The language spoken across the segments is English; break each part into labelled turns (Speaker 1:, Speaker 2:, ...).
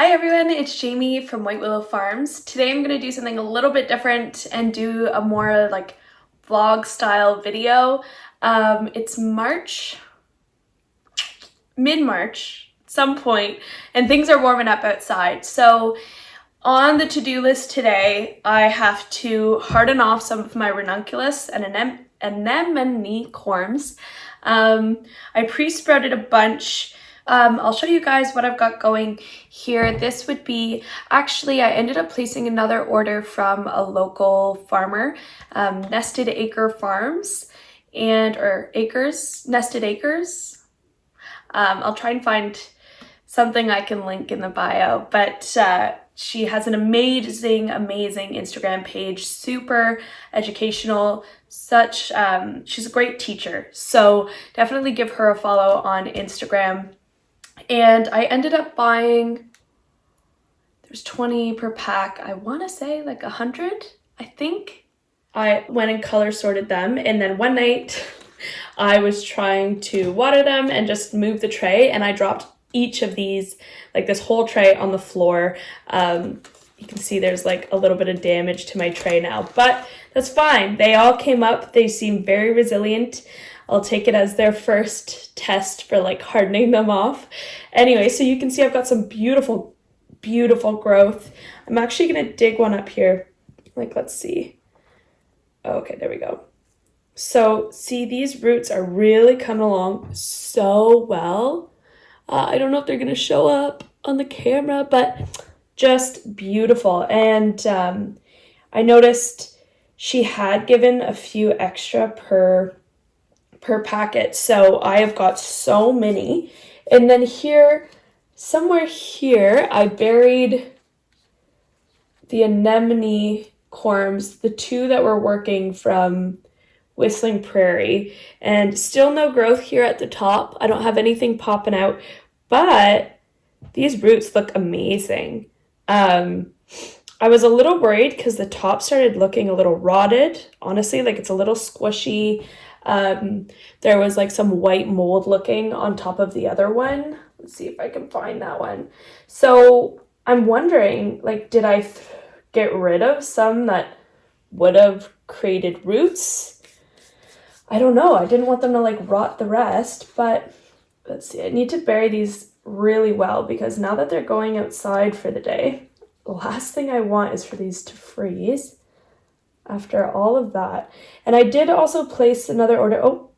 Speaker 1: Hi everyone, it's Jamie from Willow Farms. Today I'm going to do something a little bit different and do a more like vlog style video. It's mid-March, some point, and things are warming up outside. So on the to-do list today, I have to harden off some of my ranunculus and anemone corms. I pre-sprouted a bunch. I'll show you guys what I've got going here. This would be, actually I ended up placing another order from a local farmer, Nested Acre Farms, Nested Acres. I'll try and find something I can link in the bio, but she has an amazing Instagram page, super educational, she's a great teacher. So definitely give her a follow on Instagram. And I ended up buying, there's 20 per pack, I want to say like 100, I think. I went and color sorted them, and then one night I was trying to water them and just move the tray, and I dropped each of these, like this whole tray, on the floor. You can see there's like a little bit of damage to my tray now, but that's fine. They all came up. They seem very resilient. I'll take it as their first test for like hardening them off. Anyway, so you can see I've got some beautiful growth. I'm actually going to dig one up here. Like, let's see. Okay, there we go. So see, these roots are really coming along so well. I don't know if they're going to show up on the camera, but just beautiful. And I noticed she had given a few extra per packet, so I have got so many. And then here, somewhere here, I buried the anemone corms, the two that were working from Whistling Prairie, and still no growth here at the top. I don't have anything popping out, but these roots look amazing. I was a little worried because the top started looking a little rotted, honestly, like it's a little squishy. There was like some white mold looking on top of the other one. Let's see if I can find that one. So I'm wondering, like, did I get rid of some that would have created roots? I don't know. I didn't want them to like rot the rest, but let's see. I need to bury these really well because now that they're going outside for the day, the last thing I want is for these to freeze after all of that. And I did also place another order. Oh,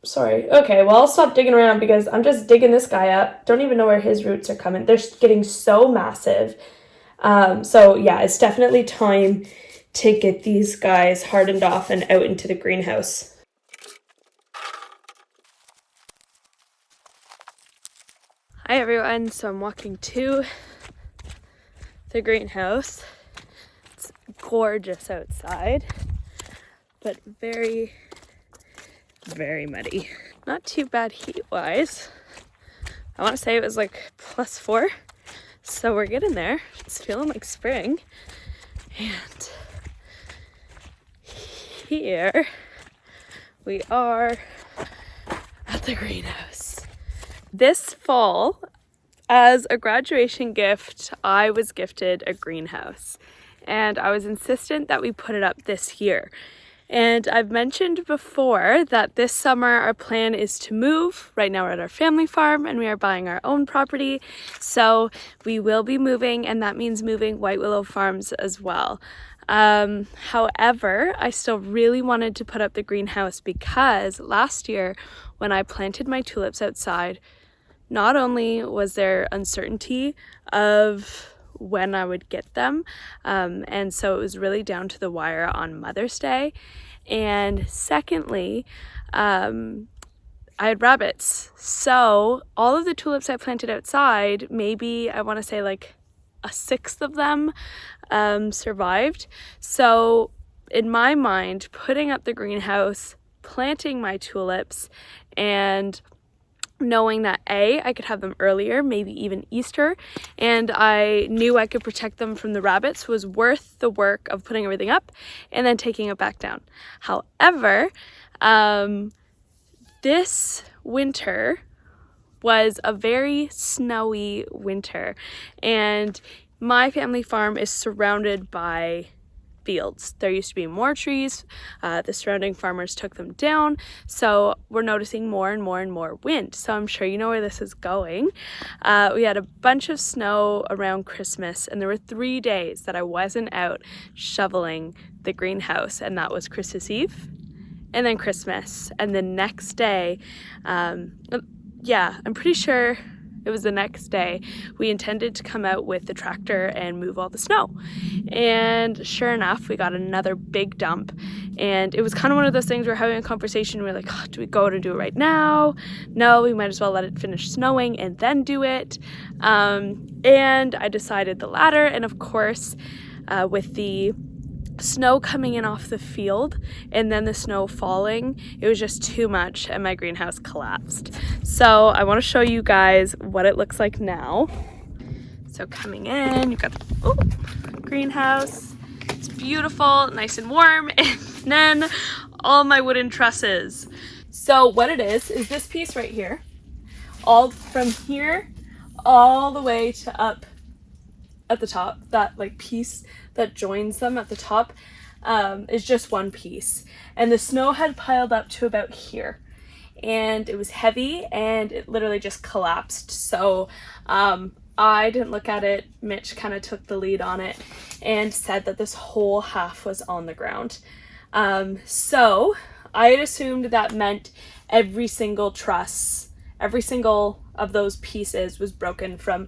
Speaker 1: sorry. Okay, well, I'll stop digging around because I'm just digging this guy up. Don't even know where his roots are coming. They're getting so massive. So yeah, it's definitely time to get these guys hardened off and out into the greenhouse. Hi everyone, so I'm walking to the greenhouse. It's gorgeous outside, but very muddy. Not too bad heat-wise. I want to say it was like +4, so we're getting there. It's feeling like spring. And here we are at the greenhouse. This fall, as a graduation gift, I was gifted a greenhouse, and I was insistent that we put it up this year. And I've mentioned before that this summer our plan is to move. Right now we're at our family farm and we are buying our own property. So we will be moving, and that means moving White Willow Farms as well. However, I still really wanted to put up the greenhouse because last year when I planted my tulips outside, not only was there uncertainty of when I would get them, and so it was really down to the wire on Mother's Day, and secondly, I had rabbits. So all of the tulips I planted outside, maybe I want to say like a sixth of them survived. So in my mind, putting up the greenhouse, planting my tulips, and knowing that I could have them earlier, maybe even Easter, and I knew I could protect them from the rabbits, was worth the work of putting everything up and then taking it back down. However, this winter was a very snowy winter, and my family farm is surrounded by fields. There used to be more trees. The surrounding farmers took them down, so we're noticing more and more and more wind. So I'm sure you know where this is going. We had a bunch of snow around Christmas, and there were 3 days that I wasn't out shoveling the greenhouse, and that was Christmas Eve and then Christmas. And the next day, yeah, I'm pretty sure it was the next day, we intended to come out with the tractor and move all the snow. And sure enough, we got another big dump. And it was kind of one of those things, we're having a conversation, we're like, oh, do we go and do it right now? No, we might as well let it finish snowing and then do it. And I decided the latter. And of course, with the snow coming in off the field and then the snow falling, it was just too much and my greenhouse collapsed. So I want to show you guys what it looks like now. So coming in, you've got the greenhouse. It's beautiful, nice and warm, and then all my wooden trusses. So what it is this piece right here, all from here all the way to up at the top, that like piece that joins them at the top is just one piece, and the snow had piled up to about here, and it was heavy and it literally just collapsed. So I didn't look at it. Mitch kind of took the lead on it and said that this whole half was on the ground. So I had assumed that meant every single truss, every single of those pieces was broken from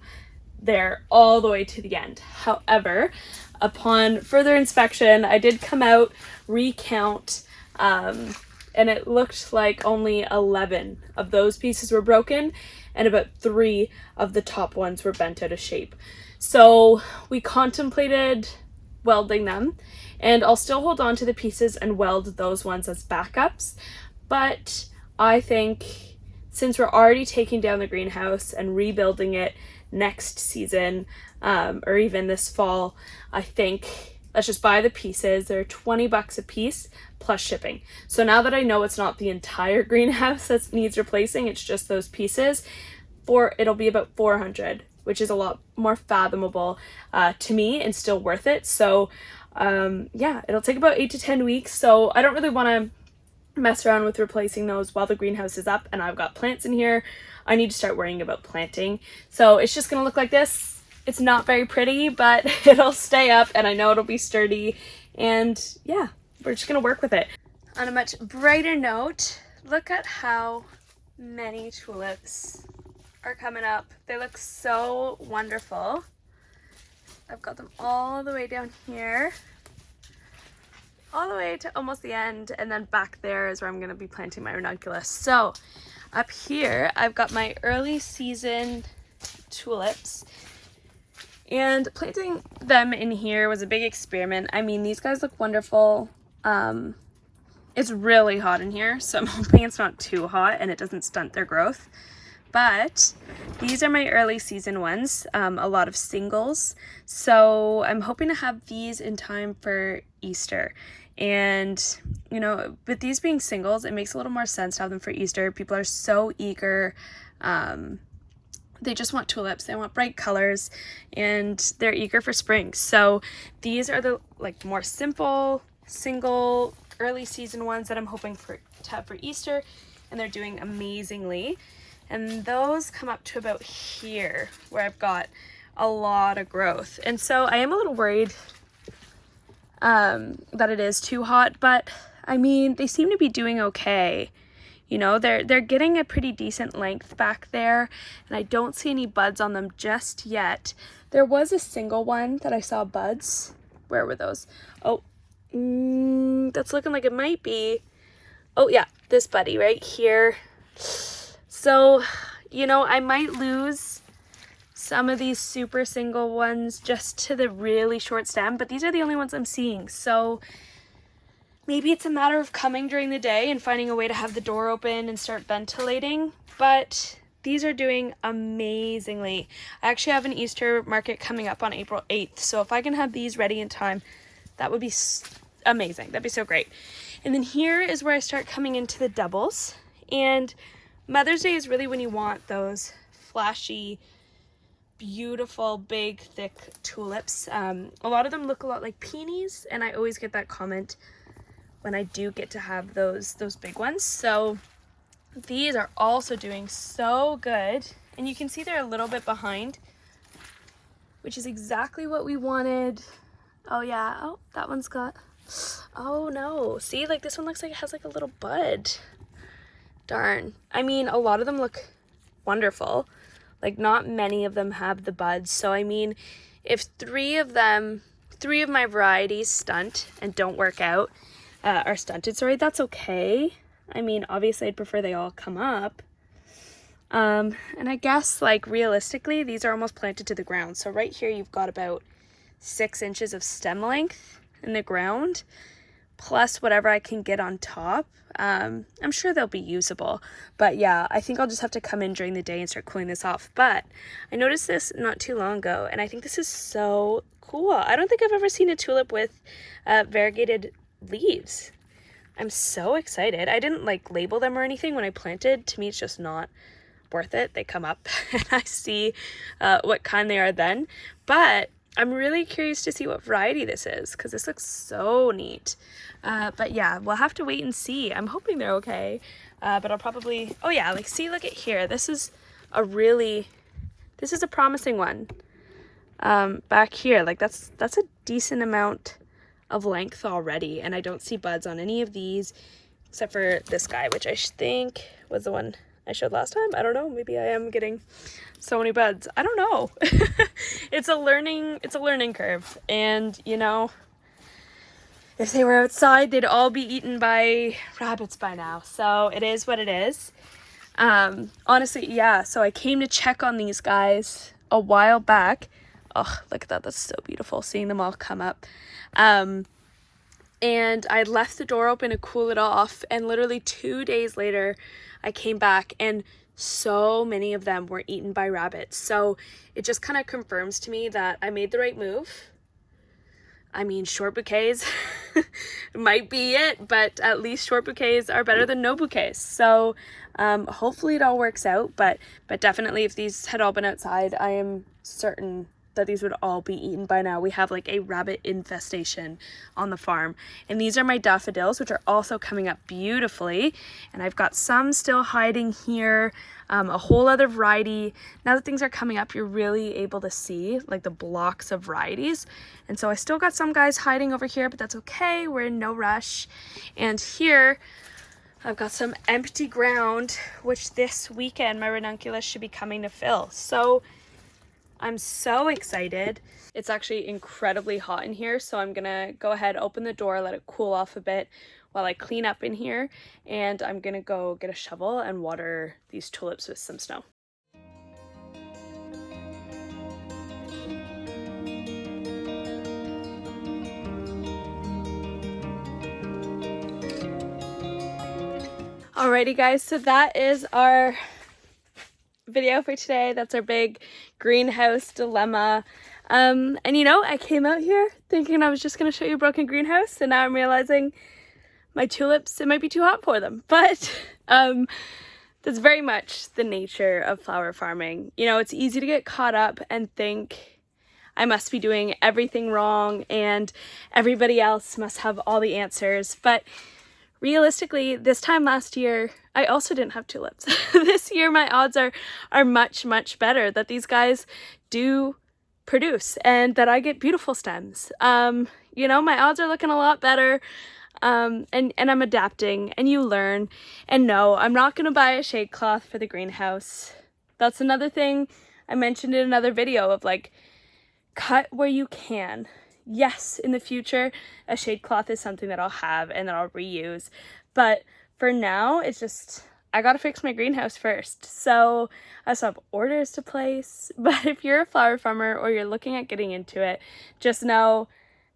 Speaker 1: there all the way to the end. However, upon further inspection, I did come out, recount, and it looked like only 11 of those pieces were broken, and about 3 of the top ones were bent out of shape. So we contemplated welding them, and I'll still hold on to the pieces and weld those ones as backups. But I think since we're already taking down the greenhouse and rebuilding it next season, or even this fall, I think let's just buy the pieces. They're $20 a piece plus shipping. So now that I know it's not the entire greenhouse that needs replacing, it's just those pieces, it'll be about $400, which is a lot more fathomable to me and still worth it. So yeah, it'll take about 8 to 10 weeks. So I don't really want to mess around with replacing those while the greenhouse is up and I've got plants in here. I need to start worrying about planting. So it's just gonna look like this. It's not very pretty, but it'll stay up and I know it'll be sturdy, and yeah, we're just gonna work with it. On a much brighter note, look at how many tulips are coming up. They look so wonderful. I've got them all the way down here, all the way to almost the end, and then back there is where I'm gonna be planting my ranunculus. So up here, I've got my early season tulips, and planting them in here was a big experiment. I mean, these guys look wonderful. It's really hot in here, so I'm hoping it's not too hot and it doesn't stunt their growth. But these are my early season ones, a lot of singles. So I'm hoping to have these in time for Easter. And, you know, with these being singles, it makes a little more sense to have them for Easter. People are so eager. They just want tulips. They want bright colors, and they're eager for spring. So these are the like more simple, single, early season ones that I'm hoping to have for Easter, and they're doing amazingly. And those come up to about here where I've got a lot of growth. And so I am a little worried that it is too hot, but I mean, they seem to be doing okay. You know, they're getting a pretty decent length back there, and I don't see any buds on them just yet. There was a single one that I saw buds. Where were those? Oh, that's looking like it might be. Oh yeah, this buddy right here. So, you know, I might lose some of these super single ones just to the really short stem, but these are the only ones I'm seeing. So maybe it's a matter of coming during the day and finding a way to have the door open and start ventilating, but these are doing amazingly. I actually have an Easter market coming up on April 8th, so if I can have these ready in time, that would be amazing. That'd be so great. And then here is where I start coming into the doubles, and Mother's Day is really when you want those flashy, beautiful, big, thick tulips. A lot of them look a lot like peonies, and I always get that comment when I do get to have those big ones. So these are also doing so good, and you can see they're a little bit behind, which is exactly what we wanted. Oh yeah, oh, that one's got, oh no, see, like this one looks like it has like a little bud. Darn. I mean, a lot of them look wonderful. Like not many of them have the buds. So I mean, if three of my varieties stunt and don't work out, are stunted, sorry, that's okay. I mean, obviously I'd prefer they all come up. And I guess like realistically, these are almost planted to the ground. So right here, you've got about 6 inches of stem length in the ground, plus whatever I can get on top. I'm sure they'll be usable, but yeah, I think I'll just have to come in during the day and start cooling this off. But I noticed this not too long ago, and I think this is so cool. I don't think I've ever seen a tulip with variegated leaves. I'm so excited. I didn't like label them or anything when I planted. To me, it's just not worth it. They come up and I see what kind they are then. But I'm really curious to see what variety this is, because this looks so neat. But yeah, we'll have to wait and see. I'm hoping they're okay. But I'll probably, oh yeah, like see, look at here. This is a promising one. Back here, like that's a decent amount of length already, and I don't see buds on any of these except for this guy, which I think was the one I showed last time. I don't know, maybe I am getting so many buds. I don't know. It's a learning curve, and you know, if they were outside, they'd all be eaten by rabbits by now. So it is what it is. Honestly, yeah, so I came to check on these guys a while back. Oh, look at that. That's so beautiful seeing them all come up. And I left the door open to cool it off, and literally 2 days later I came back and so many of them were eaten by rabbits. So it just kind of confirms to me that I made the right move. I mean, short bouquets might be it, but at least short bouquets are better than no bouquets. So hopefully it all works out, but definitely if these had all been outside, I am certain that these would all be eaten by now. We have like a rabbit infestation on the farm, and these are my daffodils, which are also coming up beautifully, and I've got some still hiding here, a whole other variety. Now that things are coming up, you're really able to see like the blocks of varieties, and so I still got some guys hiding over here, but that's okay, we're in no rush. And here I've got some empty ground, which this weekend my ranunculus should be coming to fill. So I'm so excited. It's actually incredibly hot in here, so I'm gonna go ahead, open the door, let it cool off a bit while I clean up in here, and I'm gonna go get a shovel and water these tulips with some snow. Alrighty guys, so that is our video for today. That's our big greenhouse dilemma. And you know, I came out here thinking I was just going to show you a broken greenhouse, and now I'm realizing my tulips, it might be too hot for them. But that's very much the nature of flower farming. You know, it's easy to get caught up and think I must be doing everything wrong and everybody else must have all the answers. But realistically, this time last year, I also didn't have tulips. This year, my odds are much, much better that these guys do produce and that I get beautiful stems. You know, my odds are looking a lot better, and I'm adapting, and you learn. And no, I'm not going to buy a shade cloth for the greenhouse. That's another thing I mentioned in another video of like, cut where you can. Yes, in the future, a shade cloth is something that I'll have and that I'll reuse. But for now, it's just, I gotta fix my greenhouse first. So I still have orders to place. But if you're a flower farmer or you're looking at getting into it, just know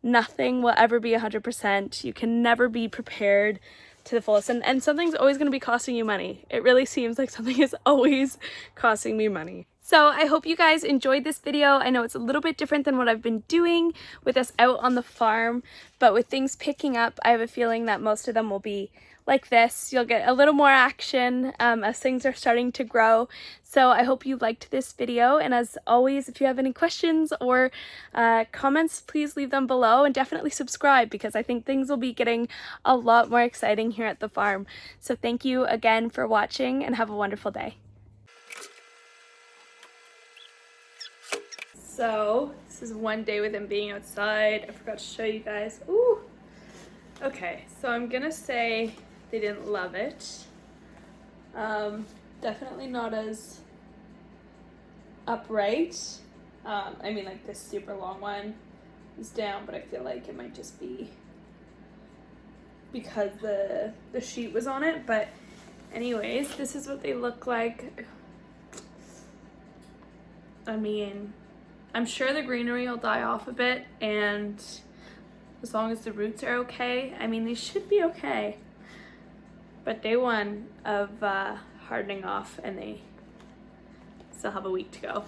Speaker 1: nothing will ever be 100%. You can never be prepared to the fullest. And something's always going to be costing you money. It really seems like something is always costing me money. So I hope you guys enjoyed this video. I know it's a little bit different than what I've been doing with us out on the farm, but with things picking up, I have a feeling that most of them will be like this, you'll get a little more action as things are starting to grow. So I hope you liked this video, and as always, if you have any questions or comments, please leave them below, and definitely subscribe, because I think things will be getting a lot more exciting here at the farm. So thank you again for watching, and have a wonderful day. So this is one day with him being outside. I forgot to show you guys. Ooh. Okay, so I'm gonna say they didn't love it. Definitely not as upright. I mean, like this super long one is down, but I feel like it might just be because the sheet was on it. But anyways, this is what they look like. I mean, I'm sure the greenery will die off a bit, and as long as the roots are okay, I mean, these should be okay. But day one of hardening off, and they still have a week to go.